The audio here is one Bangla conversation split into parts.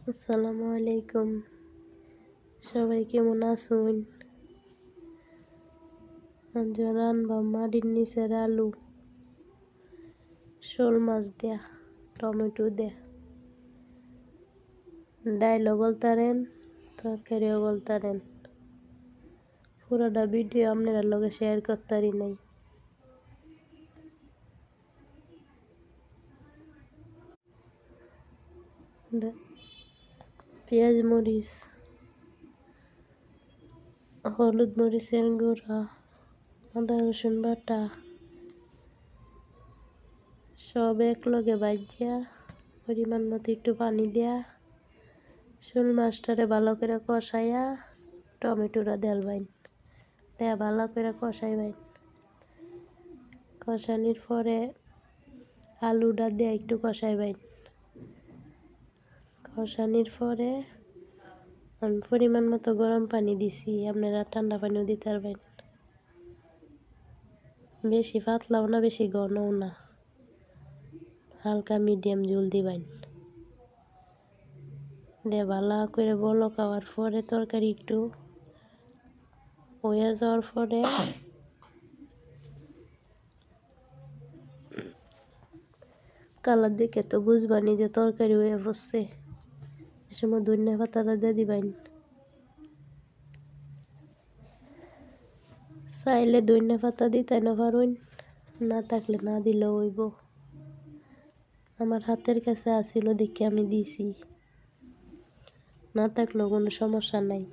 আসসালামু আলাইকুম। সবাই কেমন আছেন? আজ রান্না মাটির নিচের আলু, শোল মাছ দেয়া, টমেটো দেয়া, ডাইলও বলতারেন, তরকারিও বলতারেন। পুরোটা ভিডিও আপনারা লগে শেয়ার করতারি নাই। পেঁয়াজ মরিচ, হলুদ মরিচের গুঁড়া, আদা রসুন বাটা সব এক লগে ভাজিয়া পরিমাণ মতো একটু পানি দেয়া শোল মাছটারে ভালো করে কষাইয়া টমেটোটা দেলবাইন দেয়া ভালো করে কষাইবাইন। কষানির পরে আলুটা দিয়ে একটু কষাইবাইন। কষানির পরে আমি পরিমাণ মতো গরম পানি দিছি, আপনারা ঠান্ডা পানিও দিতে পারবেন। বেশি পাতলাও না বেশি ঘনও না, হালকা মিডিয়াম ঝোল দিবেন। দিয়ে ভালো করে বলক খাওয়ার পরে তরকারি একটু হয়ে যাওয়ার পরে কালার দেখে তো বুঝবানি যে তরকারি হয়ে পড়ছে। এ সময় ধনিয়া পাতাটা দিয়ে দিবেন। চাইলে ধনিয়া পাতা দিতে না পারুন, না থাকলে না দিলেও হইব। আমার হাতের কাছে আসিল দেখে আমি দিছি, না থাকলেও কোনো সমস্যা নাই।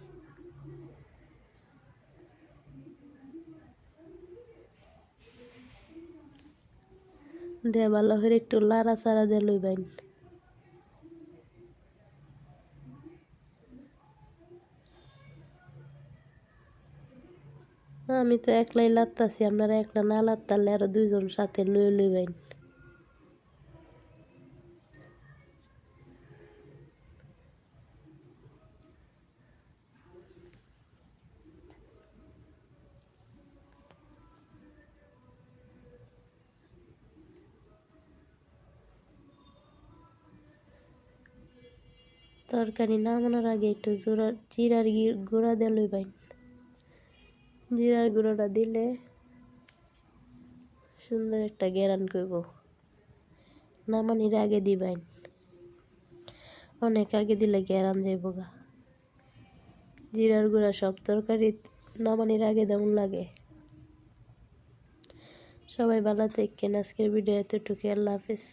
দিয়ে ভালো করে একটু লাড়া চাড়া দিয়ে লইবেন। আমি তো একলাই লাড়তাছি, আপনারা একলা না লাড়তালে আরো দুইজন সাথে লইবেন। তরকারি নামানোর আগে একটু জিরার গুঁড়া দিয়ে লইবেন। জিরার গুঁড়োটা দিলে সুন্দর একটা ঘ্রাণ করব। নামানির আগে দিবেন, অনেক আগে দিলে ঘ্রাণ যাইব গা। জিরার গুঁড়া সব তরকারি নামানির আগে তেমন লাগে। সবাই ভালো থাকেন। আজকের ভিডিও এতটুকু। আল্লাহ হাফেজ।